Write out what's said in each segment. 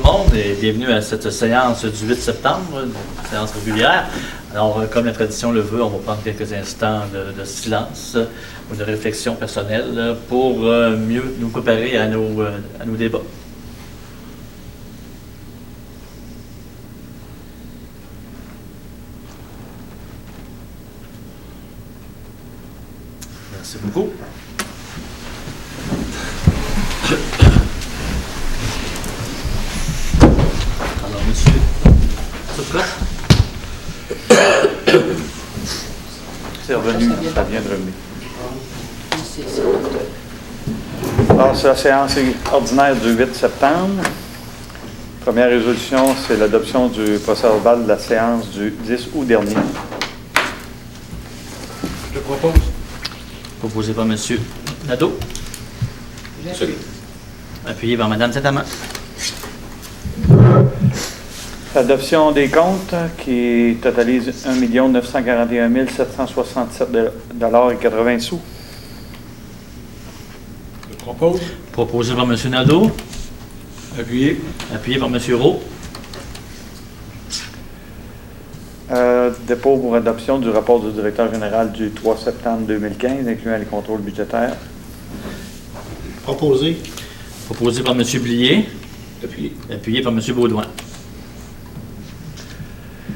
monde et bienvenue à cette séance du 8 septembre, une séance régulière. Alors, comme la tradition le veut, on va prendre quelques instants de silence ou de réflexion personnelle pour mieux nous préparer à nos débats. Merci beaucoup. Alors, monsieur, tout prêt? C'est revenu, ça vient de revenir. Alors, c'est la séance ordinaire du 8 septembre. Première résolution, c'est l'adoption du procès-verbal de la séance du 10 août dernier. Je propose. Proposé par M. Nadeau. Celui. Appuyé par Mme Saint-Amand. L'adoption des comptes qui totalise 1 941 767,80 $. Je propose. Proposé par M. Nadeau. Appuyé. Appuyé par M. Roux. Dépôt pour adoption du rapport du directeur général du 3 septembre 2015, incluant les contrôles budgétaires. Proposé. Proposé par M. Blier. Appuyé. Appuyé par M. Baudouin.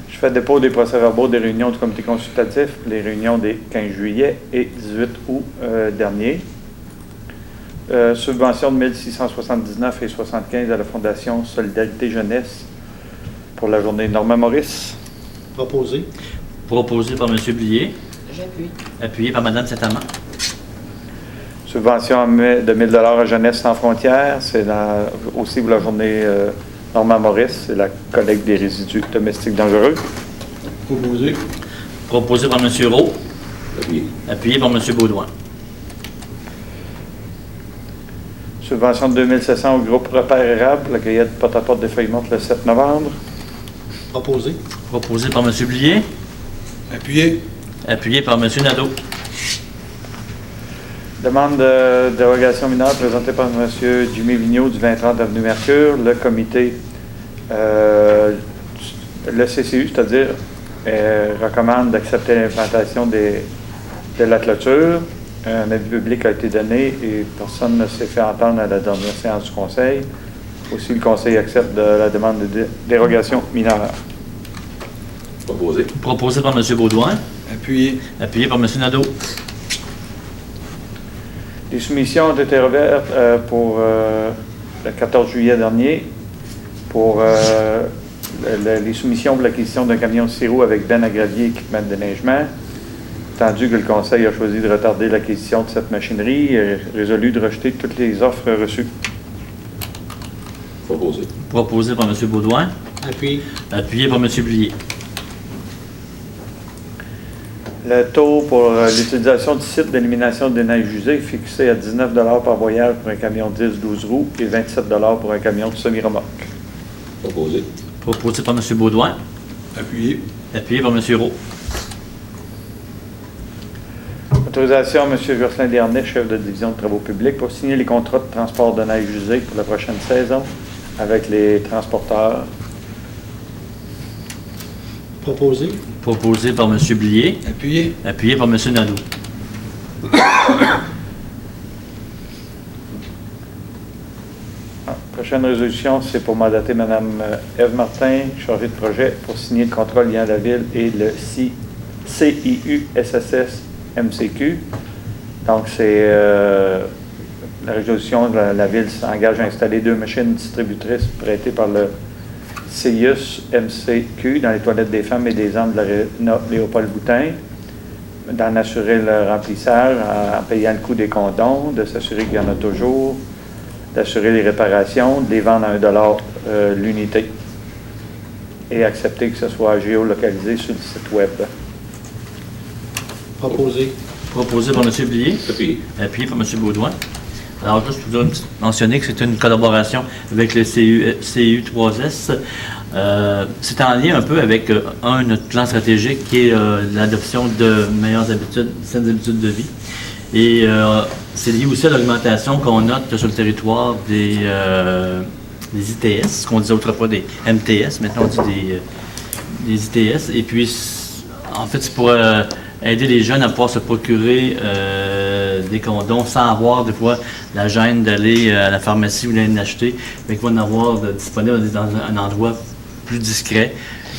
Je fais dépôt des procès-verbaux des réunions du comité consultatif, les réunions des 15 juillet et 18 août dernier. Subvention de 1679 et 75 à la Fondation Solidarité Jeunesse pour la journée Normand Maurice. Proposé. Proposé par M. Blier. J'appuie. Appuyé par Mme Saint-Amand. Subvention de 1 000 $ à Jeunesse sans frontières. C'est aussi pour la journée Normand Maurice. C'est la collecte des résidus domestiques dangereux. Proposé. Proposé par M. Roux. Appuyé. Appuyé par M. Baudouin. Subvention de 2700 au groupe Repère Érable, la cueillette porte-à-porte des feuilles mortes le 7 novembre. Proposé. Proposé par M. Blier. Appuyé. Appuyé par M. Nadeau. Demande de dérogation mineure présentée par M. Jimmy Vigneault du 2030 avenue Mercure. Le comité, le CCU, c'est-à-dire, recommande d'accepter l'implantation de la clôture. Un avis public a été donné et personne ne s'est fait entendre à la dernière séance du Conseil. Aussi, le Conseil accepte la demande de dérogation mineure. Proposé. Proposé par M. Baudouin. Appuyé. Appuyé par M. Nadeau. Les soumissions ont été ouvertes pour le 14 juillet dernier pour les soumissions pour l'acquisition d'un camion Siro avec benne à gravier et équipement de déneigement. Attendu que le Conseil a choisi de retarder l'acquisition de cette machinerie et résolu de rejeter toutes les offres reçues. Proposé. Proposé par M. Baudouin. Appuyé. Appuyé par M. Blier. Le taux pour l'utilisation du site d'élimination des neiges usées est fixé à 19 $ par voyage pour un camion 10-12 roues et 27 $ pour un camion de semi-remorque. Proposé. Proposé par M. Baudouin. Appuyé. Appuyé par M. Roux. Autorisation à M. Jocelyn Desharnais, chef de division de travaux publics, pour signer les contrats de transport de neige usée pour la prochaine saison avec les transporteurs. Proposé. Proposé par M. Blier. Appuyé. Appuyé par M. Nadeau. Prochaine résolution, c'est pour mandater Mme Ève Martin, chargée de projet, pour signer le contrat liant la ville et le CIU SSS MCQ. Donc, c'est la résolution de la ville s'engage à installer 2 machines distributrices prêtées par le CIUS MCQ dans les toilettes des femmes et des hommes de l'aréna Léopold-Boutin, d'en assurer le remplissage en payant le coût des condoms, de s'assurer qu'il y en a toujours, d'assurer les réparations, de les vendre à 1 $ l'unité et accepter que ce soit géolocalisé sur le site web. Proposé. Proposé par M. Blier. Appuyé. Appuyé par M. Baudouin. Alors, juste pour mentionner que c'est une collaboration avec le CU3S. C'est en lien un peu avec notre plan stratégique qui est l'adoption de meilleures habitudes, saines habitudes de vie. Et c'est lié aussi à l'augmentation qu'on note sur le territoire des ITS, ce qu'on disait autrefois des MTS, maintenant on dit des ITS. Et puis, en fait, c'est pour aider les jeunes à pouvoir se procurer des condoms sans avoir des fois la gêne d'aller à la pharmacie ou d'aller en acheter, mais qu'ils vont en avoir disponible dans un endroit plus discret.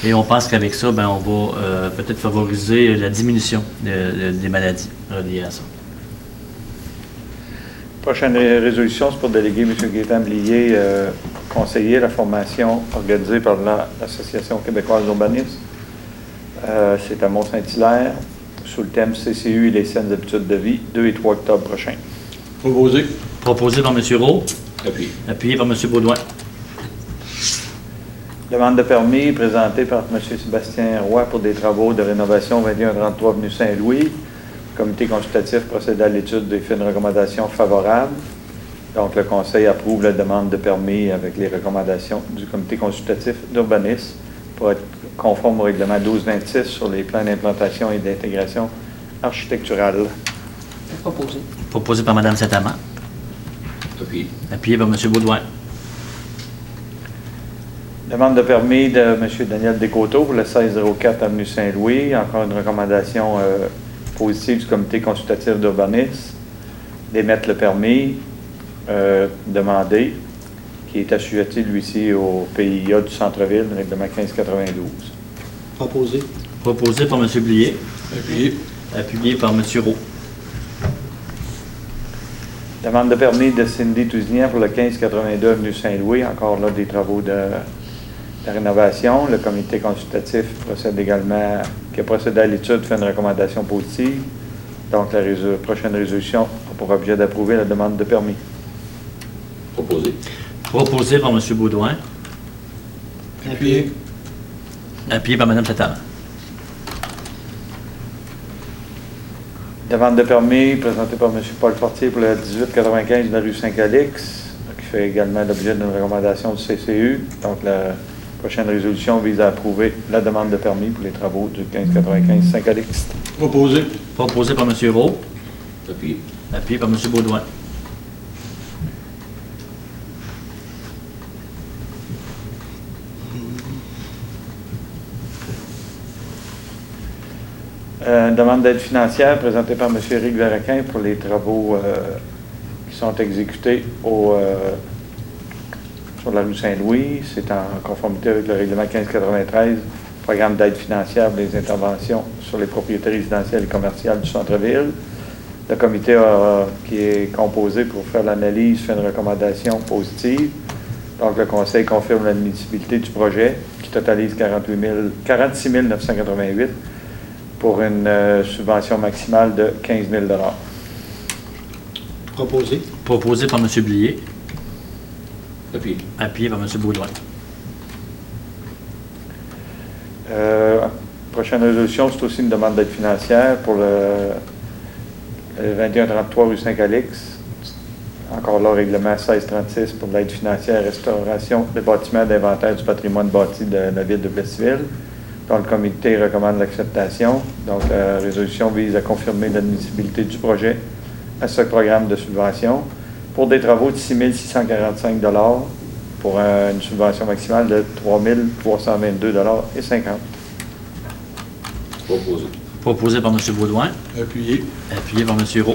Et on pense qu'avec ça, on va peut-être favoriser la diminution des maladies reliées à ça. Prochaine résolution, c'est pour déléguer M. Gaétan Blier, conseiller à la formation organisée par l'Association québécoise d'urbanisme. C'est à Mont-Saint-Hilaire, sous le thème CCU et les saines habitudes de vie, 2 et 3 octobre prochain. Proposé. Proposé par M. Roux. Appuyé. Appuyé par M. Baudouin. Demande de permis présentée par M. Sébastien Roy pour des travaux de rénovation 2133 avenue Saint-Louis. Le comité consultatif procède à l'étude et fait une recommandation favorable. Donc, le Conseil approuve la demande de permis avec les recommandations du comité consultatif d'urbanisme pour être conforme au règlement 1226 sur les plans d'implantation et d'intégration architecturale. Proposé. Proposé par Mme Saint-Amand. Appuyé. Appuyé par M. Baudouin. Demande de permis de M. Daniel Descoteaux pour le 1604 avenue Saint-Louis. Encore une recommandation positive du comité consultatif d'urbanisme d'émettre le permis demandé, qui est assujetti, lui-ci, au PIA du centre-ville, règlement 1592. Proposé. Proposé par M. Blier. Appuyé. Appuyé par M. Roux. Demande de permis de Cindy Tousignan pour le 1582 avenue Saint-Louis. Encore là, des travaux de rénovation. Le comité consultatif procède également, qui a procédé à l'étude, fait une recommandation positive. Donc, la prochaine résolution a pour objet d'approuver la demande de permis. Proposé. Proposé par M. Baudouin. Appuyé. Appuyé par Mme Saint-Amand. Demande de permis présentée par M. Paul Fortier pour le 1895 de la rue Saint-Calix, qui fait également l'objet d'une recommandation du CCU. Donc, la prochaine résolution vise à approuver la demande de permis pour les travaux du 1595 Saint-Calix. Proposé. Proposé par M. Roux. Appuyé. Appuyé par M. Baudouin. Demande d'aide financière présentée par M. Éric Verrequin pour les travaux qui sont exécutés sur la rue Saint-Louis. C'est en conformité avec le règlement 1593, programme d'aide financière pour les interventions sur les propriétés résidentielles et commerciales du centre-ville. Le comité qui est composé pour faire l'analyse fait une recommandation positive. Donc, le Conseil confirme l'admissibilité du projet qui totalise 46 988 pour une subvention maximale de 15 000 $. Proposé. Proposé par M. Blier. Appuyé. Appuyé par M. Baudouin. Prochaine résolution, c'est aussi une demande d'aide financière pour le 2133 rue Saint-Calix. Encore là, règlement 1636 pour l'aide financière restauration des bâtiments d'inventaire du patrimoine bâti de la ville de Plessisville. Donc, le comité recommande l'acceptation. Donc, la résolution vise à confirmer l'admissibilité du projet à ce programme de subvention pour des travaux de 6 645 $ pour une subvention maximale de 3 322 $ et 50. Proposé. Proposé par M. Baudouin. Appuyé. Appuyé par M. Roux.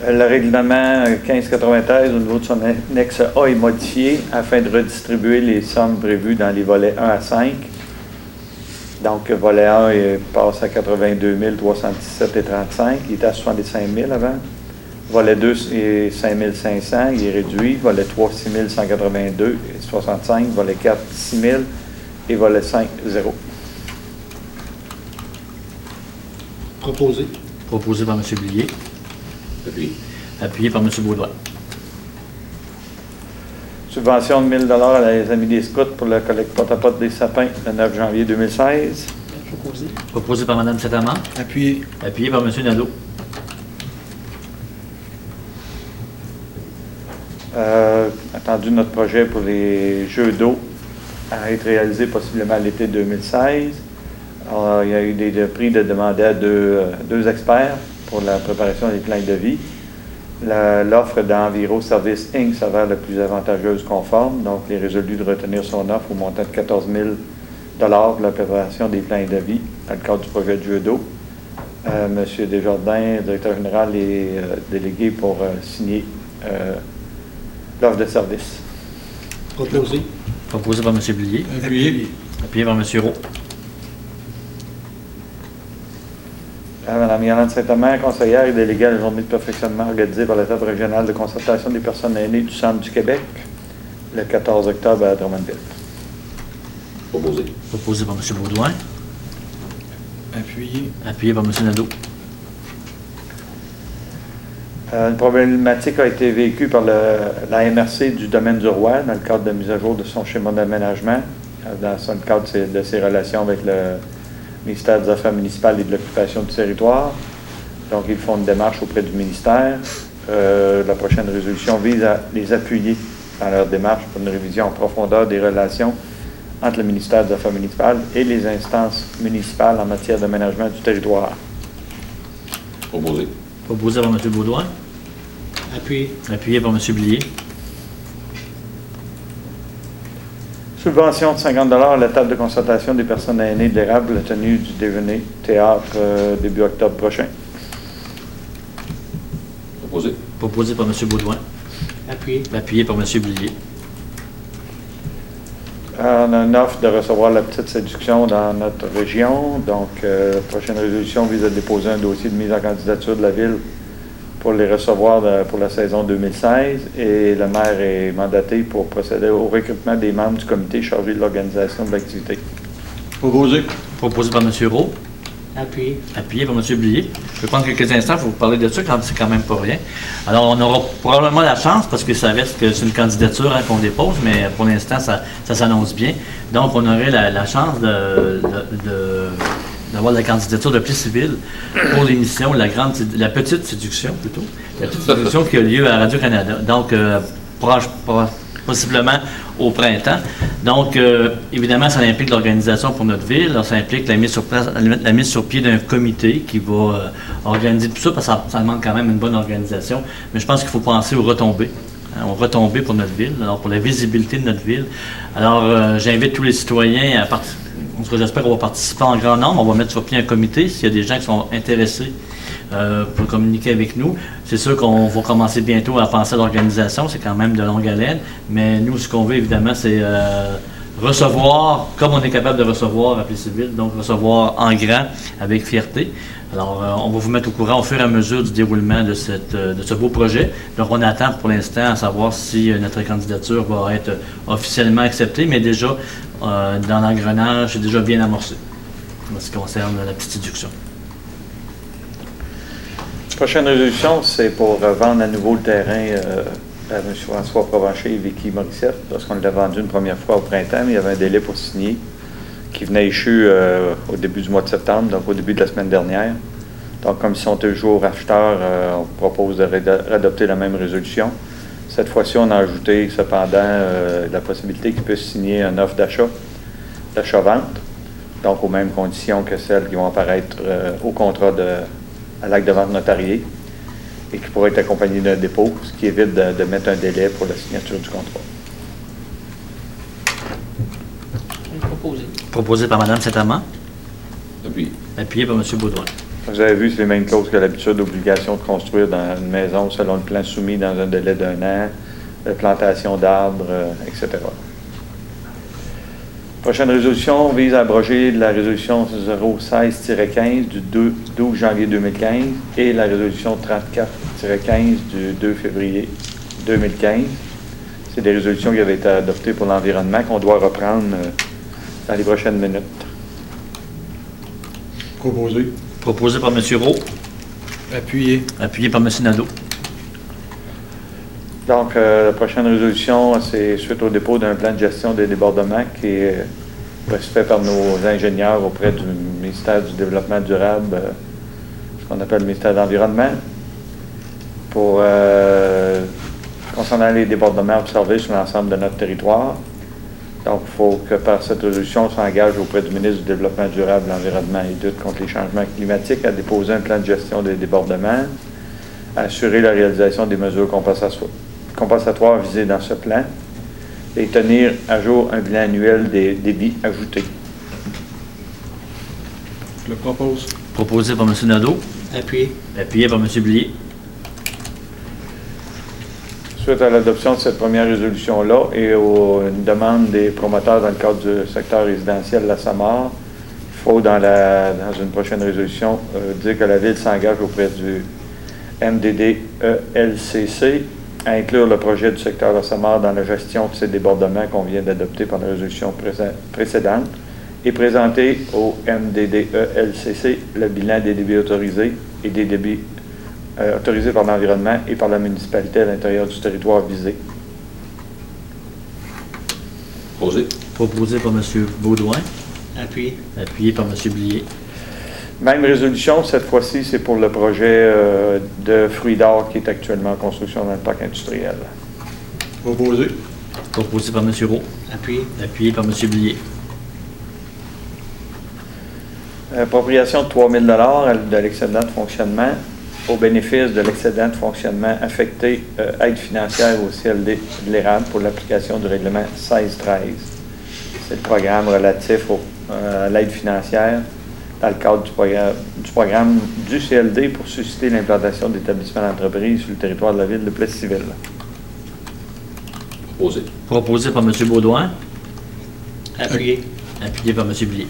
Le règlement 1593 au niveau de son annexe A est modifié afin de redistribuer les sommes prévues dans les volets 1 à 5. Donc, le volet 1 passe à 82 317,35. Il était à 65 000 avant. Volet 2 est 5 500. Il est réduit. Volet 3, 6 182,65. Volet 4, 6 000. Et volet 5, 0. Proposé. Proposé par M. Blier. Appuyé. Appuyé par M. Baudouin. Subvention de 1 000 $ à les Amis des Scouts pour le collecte porte-à-porte des sapins le 9 janvier 2016. Proposé. Proposé par Mme Saint-Amand. Appuyé. Appuyé par M. Nadeau. Attendu notre projet pour les jeux d'eau à être réalisé possiblement à l'été 2016. Alors, il y a eu des prix de demander à deux experts pour la préparation des plans de vie. L'offre d'Enviro Service Inc. s'avère la plus avantageuse conforme. Donc, il est résolu de retenir son offre au montant de 14 000 pour la préparation des plans de vie dans le cadre du projet de Judo. Monsieur Desjardins, directeur général, est délégué pour signer l'offre de service. Proposé. Proposé par M. Blier. Appuyé. Appuyé par M. Roux. Mme Yolande Saint-Amand, conseillère et déléguée à la journée de perfectionnement organisée par l'État régional de concertation des personnes aînées du Centre du Québec, le 14 octobre à Drummondville. Proposé. Proposé par M. Baudouin. Appuyé. Appuyé par M. Nadeau. Une problématique a été vécue par la MRC du domaine du Roi dans le cadre de mise à jour de son schéma d'aménagement, dans le cadre de ses relations avec le ministère des Affaires municipales et de l'occupation du territoire. Donc, ils font une démarche auprès du ministère. La prochaine résolution vise à les appuyer dans leur démarche pour une révision en profondeur des relations entre le ministère des Affaires municipales et les instances municipales en matière d'aménagement du territoire. Proposé. Proposé par M. Baudouin. Appuyé. Appuyé par M. Blier. Subvention de 50 à la table de concertation des personnes aînées de l'érable, la tenue du déjeuner théâtre début octobre prochain. Proposé. Proposé par M. Baudouin. Appuyé. Appuyé par M. Blier. On a une offre de recevoir la petite séduction dans notre région. Donc, la prochaine résolution vise à déposer un dossier de mise en candidature de la Ville pour les recevoir pour la saison 2016. Et le maire est mandaté pour procéder au recrutement des membres du comité chargé de l'organisation de l'activité. Proposé. Proposé par M. Roux. Appuyé. Appuyé par M. Blier. Je vais prendre quelques instants pour vous parler de ça, quand c'est quand même pas rien. Alors, on aura probablement la chance, parce que ça reste que c'est une candidature qu'on dépose, mais pour l'instant, ça s'annonce bien. Donc, on aurait la chance d'avoir la candidature de Pli Civil pour l'émission La Petite Séduction, plutôt. La Petite Séduction qui a lieu à Radio-Canada. Donc, possiblement au printemps. Donc, évidemment, ça implique l'organisation pour notre ville. Alors, ça implique la mise sur pied d'un comité qui va organiser tout ça, parce que ça demande quand même une bonne organisation. Mais je pense qu'il faut penser aux retombées. Aux retombées pour notre ville, alors pour la visibilité de notre ville. Alors, j'invite tous les citoyens à participer. En tout cas, j'espère qu'on va participer en grand nombre. On va mettre sur pied un comité s'il y a des gens qui sont intéressés pour communiquer avec nous. C'est sûr qu'on va commencer bientôt à penser à l'organisation. C'est quand même de longue haleine. Mais nous, ce qu'on veut, évidemment, c'est recevoir, comme on est capable de recevoir à Pli Civil, donc recevoir en grand avec fierté. Alors, on va vous mettre au courant au fur et à mesure du déroulement de ce beau projet. Donc, on attend pour l'instant à savoir si notre candidature va être officiellement acceptée, mais déjà, dans l'engrenage, c'est déjà bien amorcé en ce qui concerne la petite séduction. La prochaine résolution, c'est pour vendre à nouveau le terrain à M. François Provencher et Vicky Morissette, parce qu'on l'a vendu une première fois au printemps, mais il y avait un délai pour signer qui venait échu au début du mois de septembre, donc au début de la semaine dernière. Donc, comme ils sont toujours acheteurs, on propose de réadopter la même résolution. Cette fois-ci, on a ajouté cependant la possibilité qu'ils puissent signer une offre d'achat-vente, donc aux mêmes conditions que celles qui vont apparaître au contrat à l'acte de vente notarié, et qui pourrait être accompagné d'un dépôt, ce qui évite de mettre un délai pour la signature du contrat. Proposé. Proposé par Mme Saint-Amand. Appuyé. Appuyé par M. Baudouin. Vous avez vu, c'est les mêmes clauses que l'habitude, d'obligation de construire dans une maison selon le plan soumis dans un délai d'1 an, de plantation d'arbres, etc. Prochaine résolution vise à abroger la résolution 016-15 du 12 janvier 2015 et la résolution 34-15 du 2 février 2015. C'est des résolutions qui avaient été adoptées pour l'environnement qu'on doit reprendre dans les prochaines minutes. Proposé. Proposé par M. Roux. Appuyé. Appuyé par M. Nadeau. Donc, la prochaine résolution, c'est suite au dépôt d'un plan de gestion des débordements qui est fait par nos ingénieurs auprès du ministère du Développement durable, ce qu'on appelle le ministère de l'Environnement, pour concernant les débordements observés sur l'ensemble de notre territoire. Donc, il faut que par cette résolution, on s'engage auprès du ministre du Développement durable, l'Environnement et lutte contre les changements climatiques à déposer un plan de gestion des débordements assurer la réalisation des mesures compensatoires visées dans ce plan et tenir à jour un bilan annuel des débits ajoutés. Je le propose. Proposé par M. Nadeau, Appuyé. appuyé par M. Blier. Suite à l'adoption de cette première résolution-là et aux une demande des promoteurs dans le cadre du secteur résidentiel de la Samar, il faut, dans une prochaine résolution, dire que la Ville s'engage auprès du MDD-ELCC à inclure le projet du secteur de la Samar dans la gestion de ces débordements qu'on vient d'adopter par la résolution précédente et présenter au MDD-ELCC le bilan des débits autorisés et des débits autorisés par l'environnement et par la municipalité à l'intérieur du territoire visé. Proposé. Proposé par M. Baudouin, Appuyé. appuyé par M. Blier. Même résolution, cette fois-ci, c'est pour le projet de fruits d'or qui est actuellement en construction dans le parc industriel. Proposé. Proposé par M. Roux, Appuyé. appuyé par M. Blier. Appropriation de 3 000 de l'excédent de fonctionnement au bénéfice de l'excédent de fonctionnement affecté aide financière au CLD de l'Érable pour l'application du règlement 1613. C'est le programme relatif à l'aide financière dans le cadre du programme du CLD pour susciter l'implantation d'établissements d'entreprise sur le territoire de la ville de Plessisville. Proposé. Proposé par M. Baudouin, Appuyé. appuyé par M. Blier.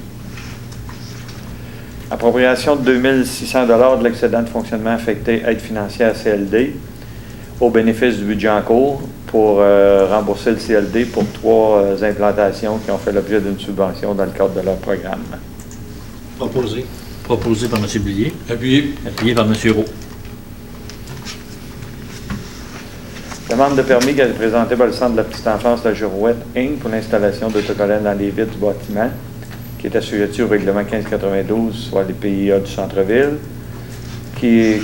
Appropriation de 2 600 de l'excédent de fonctionnement affecté aide financière CLD au bénéfice du budget en cours pour rembourser le CLD pour 3 implantations qui ont fait l'objet d'une subvention dans le cadre de leur programme. Proposé. Proposé par M. Blier, Appuyé. appuyé par M. Roux. Demande de permis qui a été présentée par le Centre de la petite enfance de la Girouette, Inc. pour l'installation d'autocollants dans les vitres du bâtiment, qui est assujetti au règlement 1592, soit les PIA du centre-ville,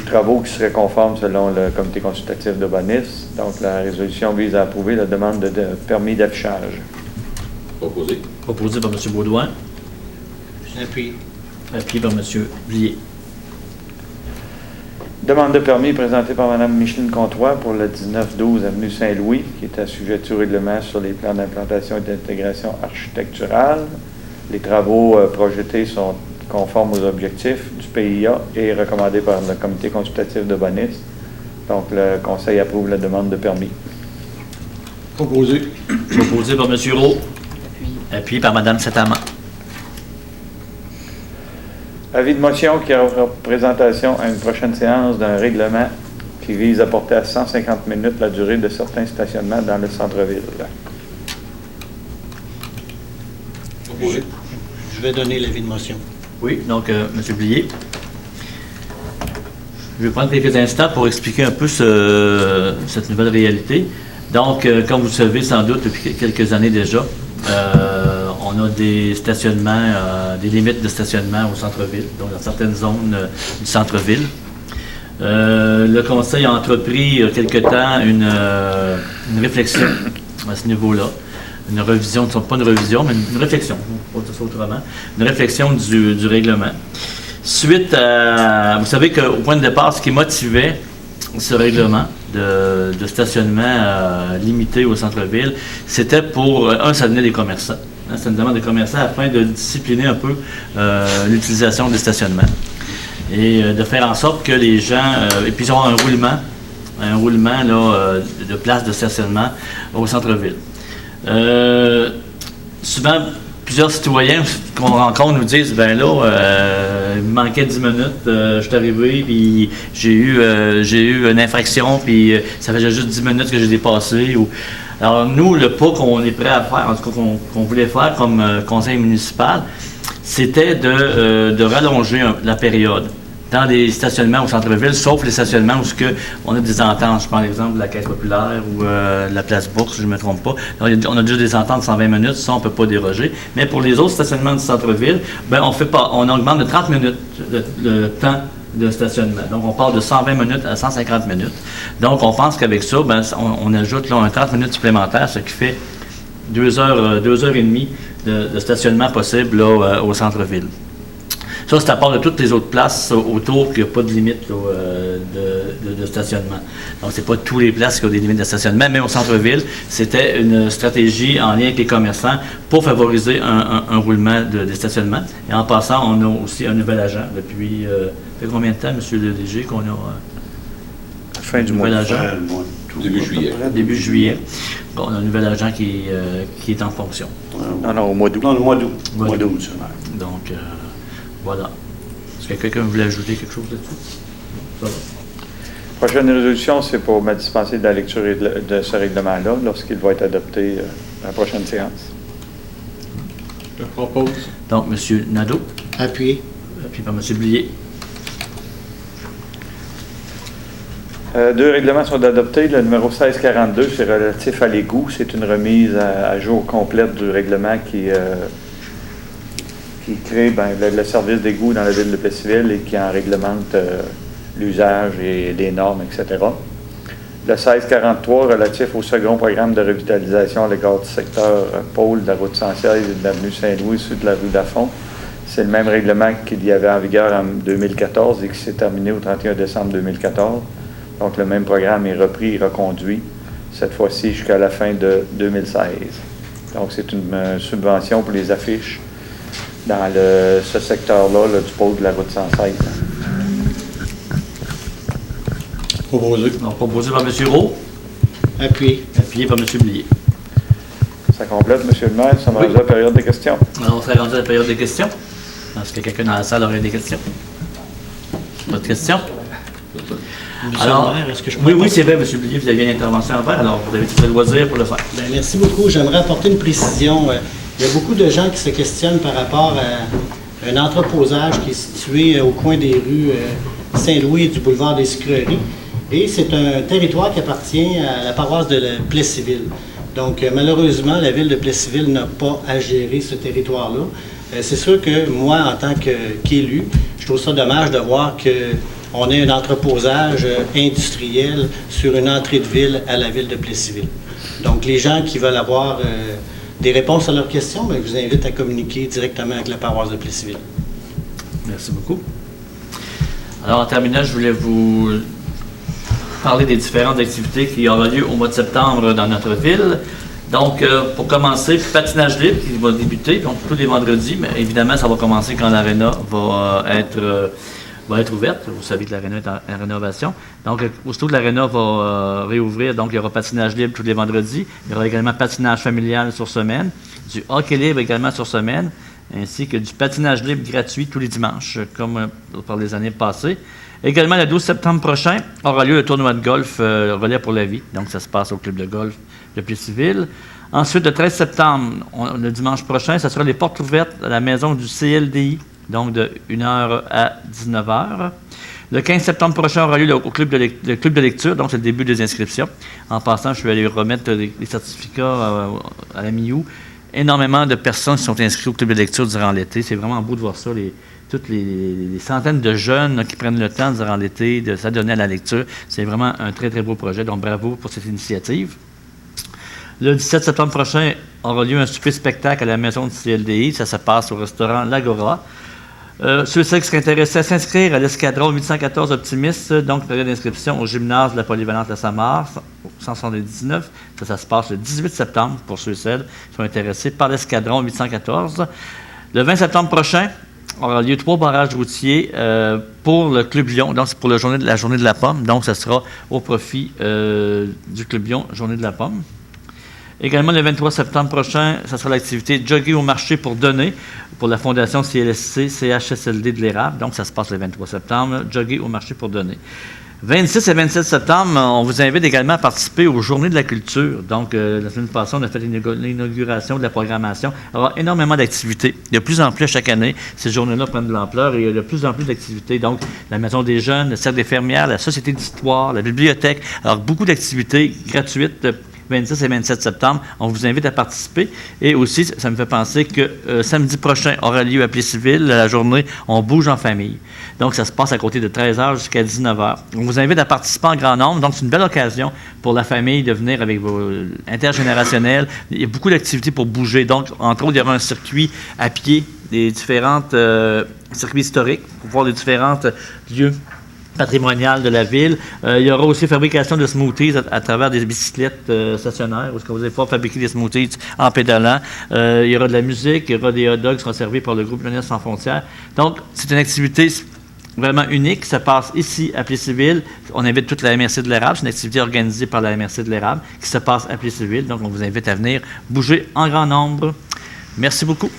travaux qui seraient conformes selon le comité consultatif d'urbanisme. Donc, la résolution vise à approuver la demande de permis d'affichage. Proposé. Proposé par M. Baudouin, Appuyé. appuyé par M. Blier. Demande de permis présentée par Mme Micheline Comtois pour le 1912 avenue Saint-Louis, qui est assujetti au règlement sur les plans d'implantation et d'intégration architecturale. Les travaux projetés sont conformes aux objectifs du PIA et recommandés par le comité consultatif d'urbanisme. Donc, le conseil approuve la demande de permis. Proposé. Proposé par M. Roux, appuyé par Mme Setama. Avis de motion qui aura présentation à une prochaine séance d'un règlement qui vise à porter à 150 minutes la durée de certains stationnements dans le centre-ville. Proposé. Je vais donner l'avis de motion. Oui, donc, M. Blier. Je vais prendre quelques instants pour expliquer un peu cette nouvelle réalité. Donc, comme vous le savez sans doute depuis quelques années déjà, on a des stationnements, des limites de stationnement au centre-ville, donc dans certaines zones du centre-ville. Le Conseil a entrepris il y a quelque temps une réflexion à ce niveau-là. Une revision, pas une revision, mais une réflexion, pour dire ça autrement, une réflexion du règlement. Suite à, vous savez qu'au point de départ, ce qui motivait ce règlement de stationnement limité au centre-ville, c'était pour, ça venait des commerçants. C'est une demande des commerçants afin de discipliner un peu l'utilisation des stationnements. Et de faire en sorte que les gens, et puis ils ont un roulement là, de places de stationnement au centre-ville. Souvent, plusieurs citoyens qu'on rencontre nous disent, ben là, il me manquait 10 minutes, je suis arrivé, puis j'ai eu une infraction, puis ça fait juste 10 minutes que j'ai dépassé. Alors nous, le pas qu'on est prêt à faire, en tout cas qu'on voulait faire comme conseil municipal, c'était de rallonger la période dans les stationnements au centre-ville, sauf les stationnements où on a des ententes. Je prends l'exemple de la Caisse populaire ou la Place Bourse, si je ne me trompe pas. On a déjà des ententes de 120 minutes, ça, on ne peut pas déroger. Mais pour les autres stationnements du centre-ville, ben, on augmente de 30 minutes le temps de stationnement. Donc, on part de 120 minutes à 150 minutes. Donc, on pense qu'avec ça, ben, on ajoute là, un 30 minutes supplémentaires, ce qui fait 2 heures et demie de stationnement possible là, au centre-ville. Ça, c'est à part de toutes les autres places autour qu'il n'y a pas de limite là, de stationnement. Donc, c'est pas toutes les places qui ont des limites de stationnement, même au centre-ville. C'était une stratégie en lien avec les commerçants pour favoriser un roulement de stationnement. Et en passant, on a aussi un nouvel agent depuis... ça fait combien de temps, M. le DG, qu'on a... Fin du mois. Nouvel agent. Début juillet. Début juillet. Bon, on a un nouvel agent qui est en fonction. Non, au mois d'août. Non, le mois d'août. Mois Mois d'août. d'août, monsieur le maire. Donc, voilà. Est-ce que quelqu'un voulait ajouter quelque chose là-dessus? Ça va. Prochaine résolution, c'est pour me dispenser de la lecture de ce règlement-là lorsqu'il va être adopté à la prochaine séance. Je propose. Donc, M. Nadeau, Appuyé. puis par M. Blier. Deux règlements sont adoptés. Le numéro 1642, c'est relatif à l'égout. C'est une remise à jour complète du règlement qui crée le service d'égout dans la ville de Plessisville et qui en réglemente l'usage et les normes, etc. Le 1643, relatif au second programme de revitalisation à l'égard du secteur pôle de la route 116 et de l'avenue Saint-Louis, sud de la rue Lafont. C'est le même règlement qu'il y avait en vigueur en 2014 et qui s'est terminé au 31 décembre 2014. Donc, le même programme est repris et reconduit, cette fois-ci jusqu'à la fin de 2016. Donc, c'est une subvention pour les affiches dans ce secteur-là du pôle de la route 116. Proposé. Donc, proposé par M. Roux, Appuyé. appuyé par M. Blier. Ça complète, M. le maire. Ça me Oui. rend la période des questions. Alors, on serait rendu à la période des questions. Est-ce que quelqu'un dans la salle aurait des questions? Pas de questions? Monsieur Alors, le maire, est-ce que je peux... oui, c'est vrai, M. Blier, vous aviez une intervention à faire, alors vous avez tout le loisir pour le faire. Bien, merci beaucoup. J'aimerais apporter une précision. Il y a beaucoup de gens qui se questionnent par rapport à un entreposage qui est situé au coin des rues Saint-Louis et du boulevard des Sucreries. Et c'est un territoire qui appartient à la paroisse de Plessisville. Donc, malheureusement, la ville de Plessisville n'a pas à gérer ce territoire-là. C'est sûr que moi, en tant qu'élu, je trouve ça dommage de voir qu'on ait un entreposage industriel sur une entrée de ville à la ville de Plessisville. Donc, les gens qui veulent avoir des réponses à leurs questions, bien, je vous invite à communiquer directement avec la paroisse de Plessisville. Merci beaucoup. Alors, en terminant, je voulais vous parler des différentes activités qui auront lieu au mois de septembre dans notre ville. Donc, pour commencer, patinage libre qui va débuter, donc tous les vendredis, mais évidemment, ça va commencer quand l'aréna va être ouverte. Vous savez que l'aréna est en rénovation. Donc, aussitôt que l'aréna va réouvrir, donc il y aura patinage libre tous les vendredis. Il y aura également patinage familial sur semaine, du hockey libre également sur semaine, ainsi que du patinage libre gratuit tous les dimanches, comme par les années passées. Également, le 12 septembre prochain aura lieu le tournoi de golf Relais pour la vie. Donc, ça se passe au club de golf de Plessisville. Ensuite, le 13 septembre, le dimanche prochain, ça sera les portes ouvertes à la maison du CLDI, donc de 1h à 19h. Le 15 septembre prochain aura lieu le club de lecture, donc c'est le début des inscriptions. En passant, je vais aller remettre les certificats à la MIU. Énormément de personnes qui sont inscrites au club de lecture durant l'été. C'est vraiment beau de voir ça, toutes les centaines de jeunes là, qui prennent le temps durant l'été de s'adonner à la lecture. C'est vraiment un très, très beau projet. Donc, bravo pour cette initiative. Le 17 septembre prochain aura lieu un souper-spectacle à la maison du CLDI. Ça se passe au restaurant L'Agora. Ceux qui seraient intéressés à s'inscrire à l'escadron 814 Optimiste, donc période d'inscription au gymnase de la Polyvalente La Samar, 179. Ça se passe le 18 septembre pour ceux et celles qui sont intéressés par l'escadron 814. Le 20 septembre prochain aura lieu 3 barrages routiers pour le Club Lyon. Donc, c'est pour la journée de la pomme. Donc, ça sera au profit du Club Lyon, journée de la pomme. Également, le 23 septembre prochain, ça sera l'activité Jogger au marché pour donner pour la Fondation CLSC CHSLD de l'Érable. Donc, ça se passe le 23 septembre, Jogger au marché pour donner. 26 et 27 septembre, on vous invite également à participer aux Journées de la culture. Donc, la semaine passée, on a fait l'inauguration de la programmation. Il y aura énormément d'activités. De plus en plus chaque année, ces journées-là prennent de l'ampleur et il y a de plus en plus d'activités. Donc, la Maison des jeunes, le Cercle des fermières, la Société d'histoire, la bibliothèque. Alors, beaucoup d'activités gratuites. 26 et 27 septembre. On vous invite à participer. Et aussi, ça me fait penser que samedi prochain aura lieu à Plessisville, la journée « On bouge en famille ». Donc, ça se passe à côté de 13h jusqu'à 19h. On vous invite à participer en grand nombre. Donc, c'est une belle occasion pour la famille de venir avec vos intergénérationnels. Il y a beaucoup d'activités pour bouger. Donc, entre autres, il y aura un circuit à pied les différentes circuits historiques, pour voir les différents lieux patrimonial de la ville. Il y aura aussi fabrication de smoothies à travers des bicyclettes stationnaires, où vous allez pouvoir fabriquer des smoothies en pédalant. Il y aura de la musique, il y aura des hot dogs qui seront servis par le groupe Jeunesse sans frontières. Donc, c'est une activité vraiment unique. Ça passe ici à Plessisville. On invite toute la MRC de l'Érable. C'est une activité organisée par la MRC de l'Érable qui se passe à Plessisville. Donc, on vous invite à venir bouger en grand nombre. Merci beaucoup.